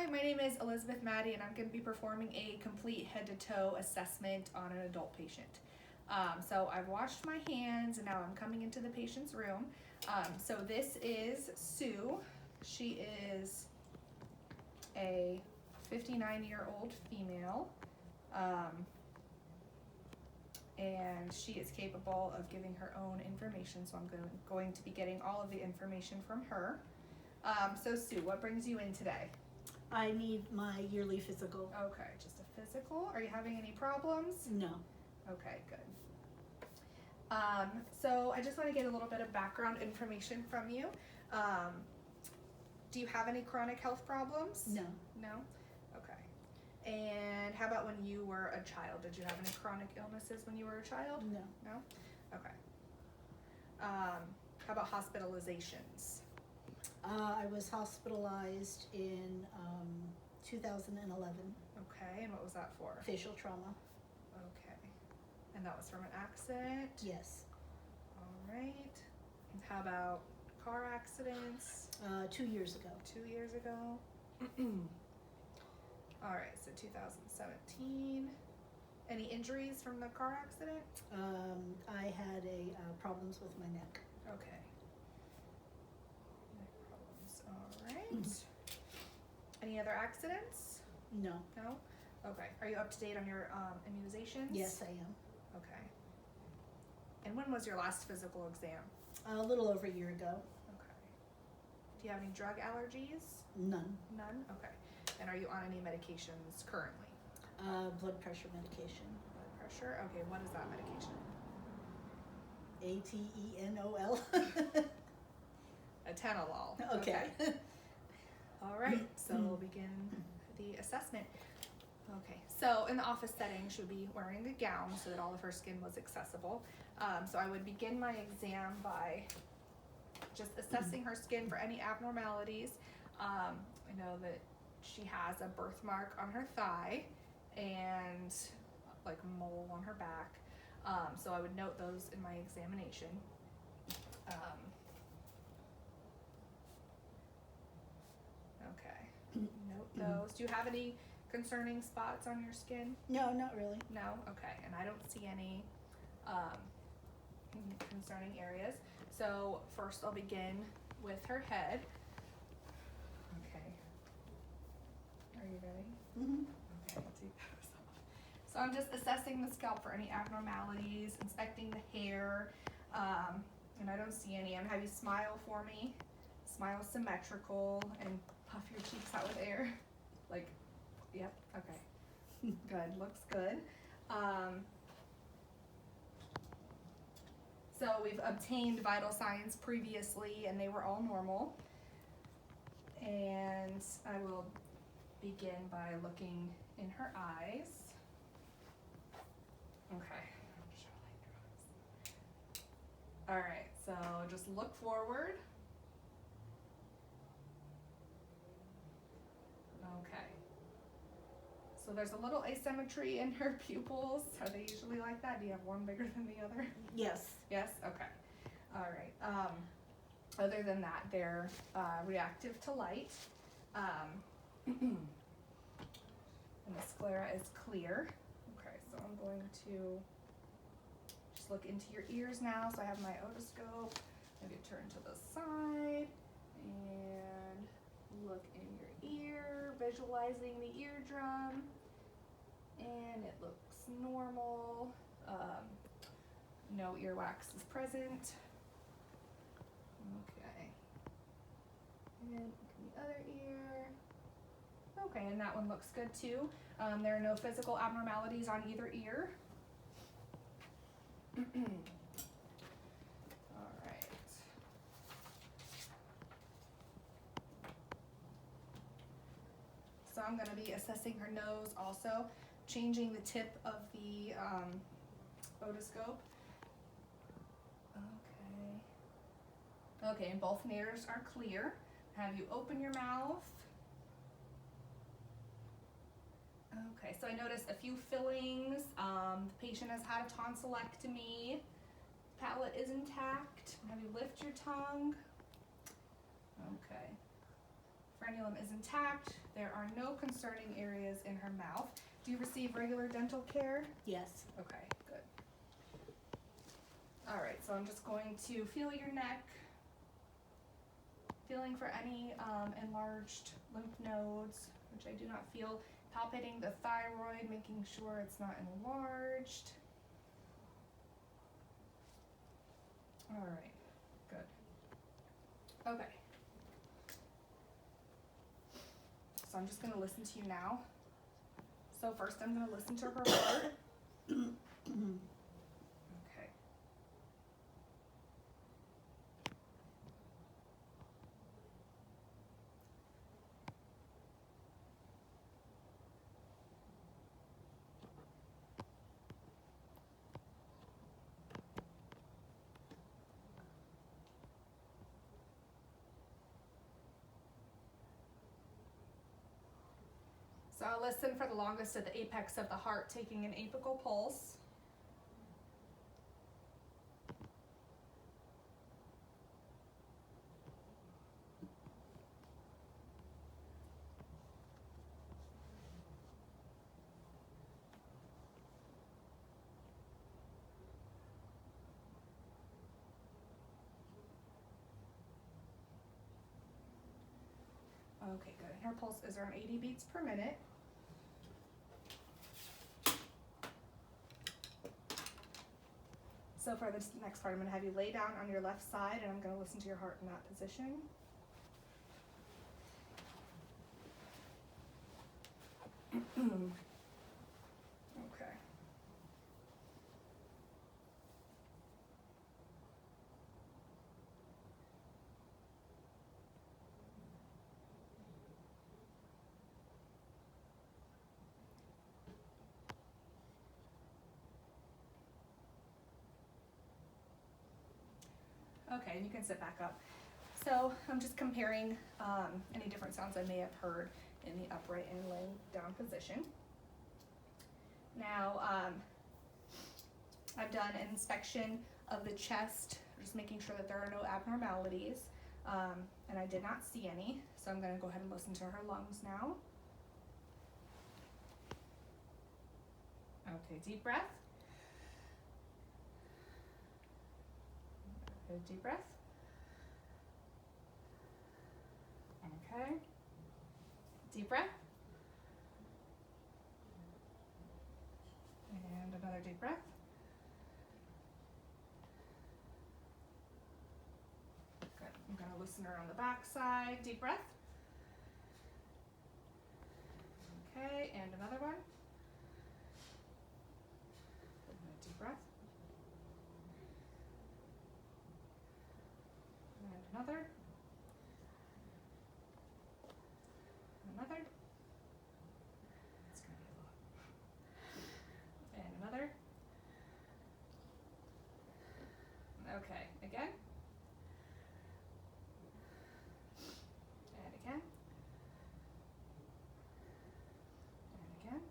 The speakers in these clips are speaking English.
Hi, my name is Elizabeth Maddie, and I'm going to be performing a complete head-to-toe assessment on an adult patient. So I've washed my hands, and now I'm coming into the patient's room. So this is Sue. She is a 59-year-old female, and she is capable of giving her own information, so I'm going to be getting all of the information from her. So Sue, what brings you in today? I need my yearly physical. Okay, just a physical. Are you having any problems? No. Okay, good. So I just want to get a little bit of background information from you. Do you have any chronic health problems? No. No? Okay. And how about when you were a child? Did you have any chronic illnesses when you were a child? No. No? Okay. How about hospitalizations? I was hospitalized in 2011. Okay, and what was that for? Facial trauma. Okay. And that was from an accident? Yes. All right. And how about car accidents? 2 years ago. 2 years ago. All right, so 2017. Any injuries from the car accident? I had problems with my neck. Okay. Neck problems. All right. Any other accidents? No. No? Okay. Are you up to date on your immunizations? Yes, I am. Okay. And when was your last physical exam? A little over a year ago. Okay. Do you have any drug allergies? None. None? Okay. And are you on any medications currently? Blood pressure medication. Blood pressure? Okay, what is that medication? Atenol. Atenolol. Okay. All right, so we'll begin the assessment. Okay, so in the office setting, she would be wearing a gown so that all of her skin was accessible. So I would begin my exam by just assessing her skin for any abnormalities. I know that she has a birthmark on her thigh and like a mole on her back. So I would note those in my examination. Okay, note those. Do you have any concerning spots on your skin? No, not really. No? Okay, and I don't see any concerning areas. So first I'll begin with her head. Okay. Are you ready? Mm-hmm. Okay, take those off. So I'm just assessing the scalp for any abnormalities, inspecting the hair, and I don't see any. I'm gonna have you smile for me. Smile symmetrical and puff your cheeks out with air. Like, yep, okay. Good, looks good. So we've obtained vital signs previously and they were all normal. And I will begin by looking in her eyes. Okay. All right, so just look forward. Okay. So there's a little asymmetry in her pupils. Are they usually like that? Do you have one bigger than the other? Yes. Yes? Okay. All right. Other than that, they're reactive to light. And the sclera is clear. Okay, so I'm going to just look into your ears now. So I have my otoscope. Maybe turn to the side and look in your ear, visualizing the eardrum. And it looks normal. No earwax is present. Okay. And look in the other ear. Okay, and that one looks good too. There are no physical abnormalities on either ear. All right. So I'm going to be assessing her nose also, changing the tip of the otoscope. Okay. Okay, and both ears are clear. Have you open your mouth. Okay, so I noticed a few fillings. The patient has had a tonsillectomy. Palate is intact. Have you lift your tongue? Okay. For frenulum is intact. There are no concerning areas in her mouth. Do you receive regular dental care? Yes. Okay, good. All right, so I'm just going to feel your neck, feeling for any enlarged lymph nodes, which I do not feel, palpating the thyroid, making sure it's not enlarged. All right, good. Okay. So I'm just going to listen to you now. So first I'm going to listen to her heart. Okay. So I'll listen for the longest at the apex of the heart, taking an apical pulse. Okay, good. Her pulse is around 80 beats per minute. So for this next part, I'm going to have you lay down on your left side, and I'm going to listen to your heart in that position. Okay. Okay, and you can sit back up. So I'm just comparing any different sounds I may have heard in the upright and laying down position. Now, I've done an inspection of the chest, just making sure that there are no abnormalities, and I did not see any, so I'm going to go ahead and listen to her lungs now. Okay, deep breath. Okay, deep breath. Okay. Deep breath. And another deep breath. Good. I'm going to loosen her on the back side. Deep breath. Okay, and another one. Deep breath. And another. Another. It's going to be a lot. And another. Okay, again. And again. And again. And again.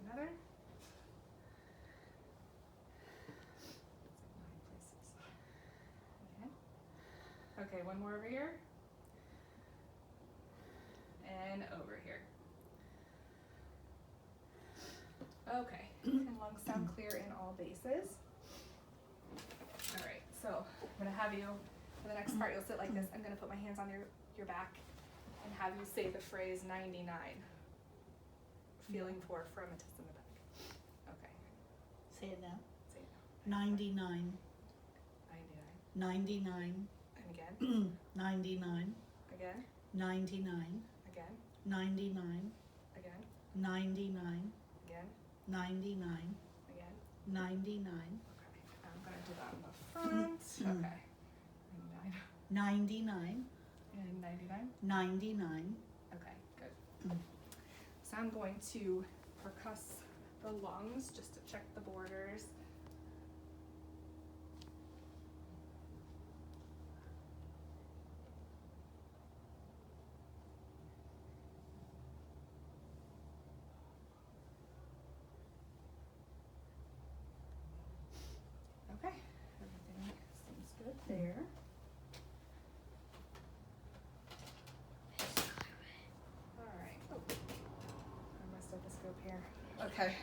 Another. It's like 9 places. Again. Okay, one more over here. And over here. Okay, and lungs sound clear in all bases. All right, so I'm gonna have you, for the next part, you'll sit like this. I'm gonna put my hands on your back and have you say the phrase 99. Feeling for fremitus in the back. Okay. Say it now. Say it now. 99. 99. 99. And again. 99. Again. 99. Again. 99. Again. 99. Again. 99. Again. 99. Okay. I'm gonna do that in the front. Okay. 99. And 99. 99. Okay, good. So I'm going to percuss the lungs just to check the borders. Okay. there. Alright. Oh, my stethoscope here. Okay.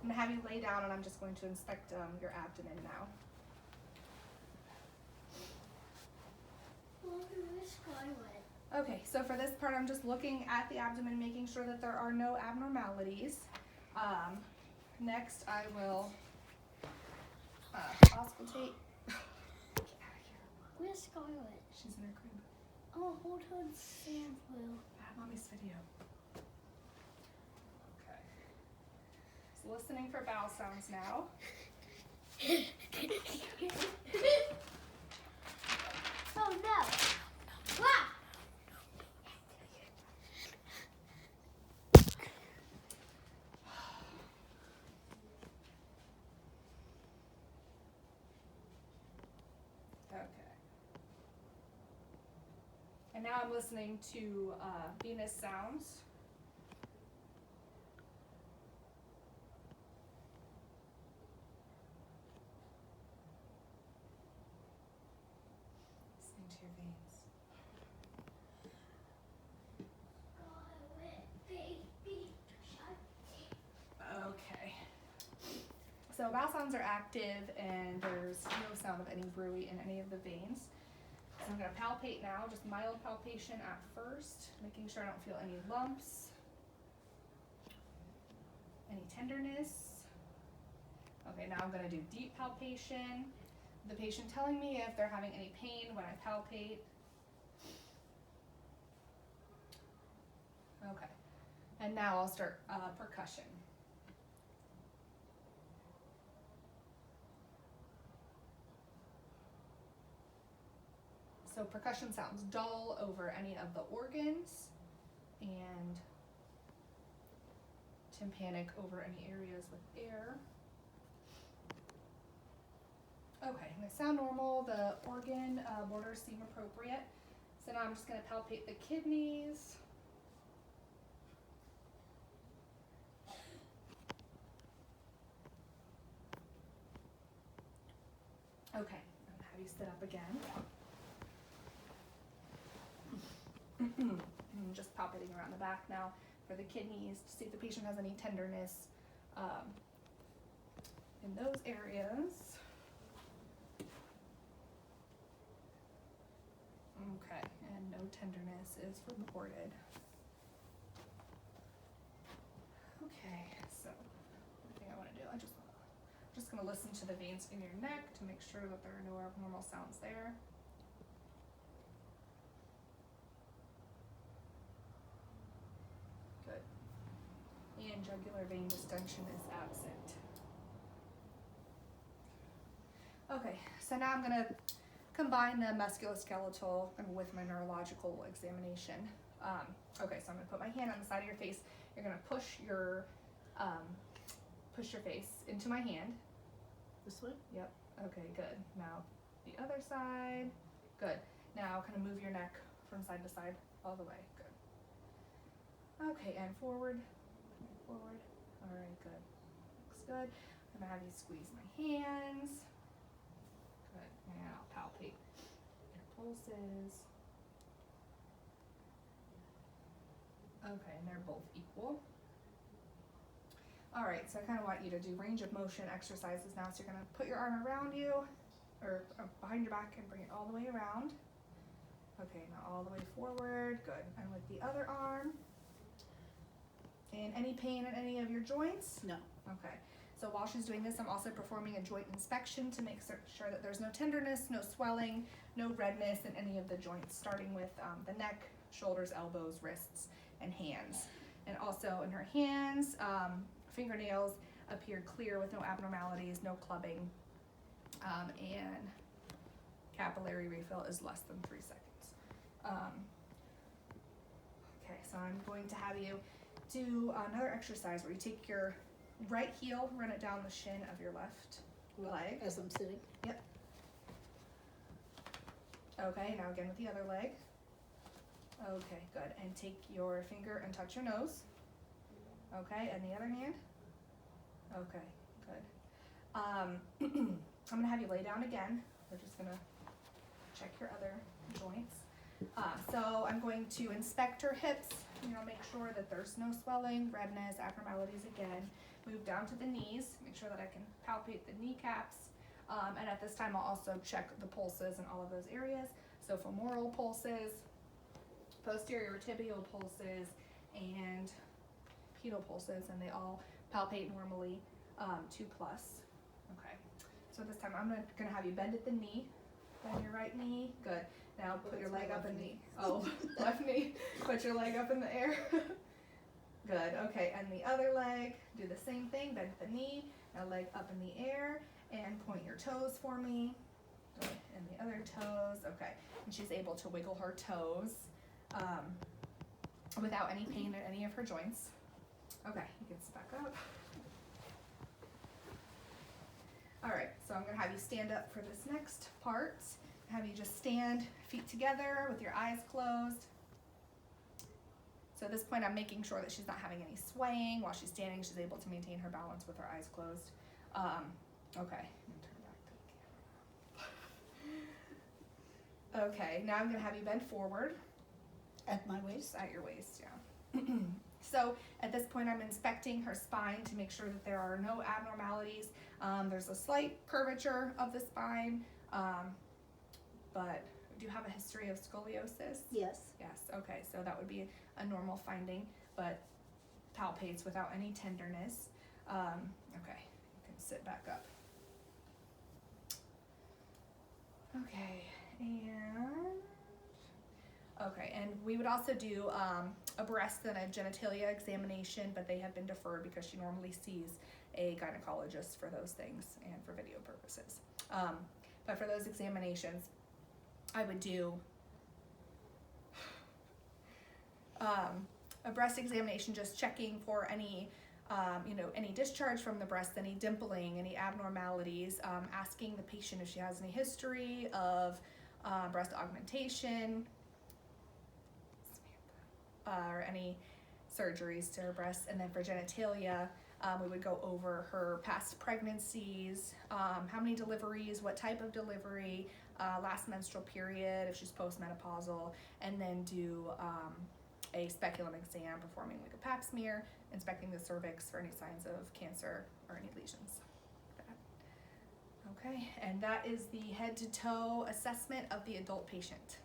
I'm going to have you lay down and I'm just going to inspect your abdomen now. Okay, so for this part I'm just looking at the abdomen, making sure that there are no abnormalities. Next I will auscultate. Where's Scarlett? She's in her crib. Oh, hold on, Sam will. I have mommy's video. Okay. So listening for vowel sounds now. Oh no! Wow! Okay. And now I'm listening to venous sounds. Listening to your veins. Okay. So vowel sounds are active and there's no sound of any bruit in any of the veins. So I'm going to palpate now, just mild palpation at first, making sure I don't feel any lumps, any tenderness. Okay, now I'm going to do deep palpation. The patient telling me if they're having any pain when I palpate. Okay, and now I'll start percussion. So percussion sounds dull over any of the organs and tympanic over any areas with air. Okay, and they sound normal. The organ borders seem appropriate. So now I'm just going to palpate the kidneys. Okay, and have you sit up again. And just palpating around the back now for the kidneys to see if the patient has any tenderness in those areas. Okay, and no tenderness is reported. Okay, so the thing I want to do, I'm just going to listen to the veins in your neck to make sure that there are no abnormal sounds there. Good. And jugular vein distension is absent. Okay, so now I'm going to combine the musculoskeletal with my neurological examination. Okay, so I'm going to put my hand on the side of your face. You're going to push your face into my hand. This way? Yep. Okay, good. Now the other side. Good. Now kind of move your neck from side to side all the way. Good. Okay, and forward. Forward. All right, good. Looks good. I'm going to have you squeeze my hands. Good. And I'll palpate your pulses. Okay, and they're both equal. All right, so I kind of want you to do range of motion exercises now. So you're going to put your arm around you, or behind your back and bring it all the way around. Okay, now all the way forward. Good. And with the other arm. And any pain in any of your joints? No. Okay. So while she's doing this, I'm also performing a joint inspection to make sure that there's no tenderness, no swelling, no redness in any of the joints, starting with the neck, shoulders, elbows, wrists, and hands. And also in her hands, fingernails appear clear with no abnormalities, no clubbing, and capillary refill is less than 3 seconds. Okay, so I'm going to have you do another exercise where you take your right heel, run it down the shin of your left leg. As I'm sitting? Yep. Okay, now again with the other leg. Okay, good. And take your finger and touch your nose. Okay, and the other hand. Okay, good. I'm gonna have you lay down again. We're just gonna check your other joints. So I'm going to inspect her hips, make sure that there's no swelling, redness, abnormalities again. Move down to the knees, make sure that I can palpate the kneecaps. And at this time I'll also check the pulses in all of those areas. So femoral pulses, posterior tibial pulses, and pedal pulses, and they all palpate normally, 2+. Okay, so this time I'm gonna have you bend at the knee, bend your right knee, good. Now put your leg up in the, left knee, put your leg up in the air. Good, okay, and the other leg, do the same thing, bend the knee, now leg up in the air, and point your toes for me. Good, and the other toes, okay. And she's able to wiggle her toes without any pain in any of her joints. Okay, you can sit back up. All right, so I'm gonna have you stand up for this next part. Have you just stand, feet together with your eyes closed. So at this point, I'm making sure that she's not having any swaying while she's standing. She's able to maintain her balance with her eyes closed. Okay, turn back to the camera. Okay, now I'm gonna have you bend forward. At my waist? At your waist, yeah. So at this point, I'm inspecting her spine to make sure that there are no abnormalities. There's a slight curvature of the spine, but do you have a history of scoliosis? Yes. Yes, okay, so that would be a normal finding, but palpates without any tenderness. Okay, you can sit back up. Okay, and we would also do a breast and a genitalia examination, but they have been deferred because she normally sees a gynecologist for those things and for video purposes. But for those examinations, I would do a breast examination, just checking for any, any discharge from the breast, any dimpling, any abnormalities, asking the patient if she has any history of breast augmentation, or any surgeries to her breasts. And then for genitalia, we would go over her past pregnancies, how many deliveries, what type of delivery, last menstrual period, if she's postmenopausal, and then do a speculum exam, performing like a pap smear, inspecting the cervix for any signs of cancer or any lesions. Okay, and that is the head to toe assessment of the adult patient.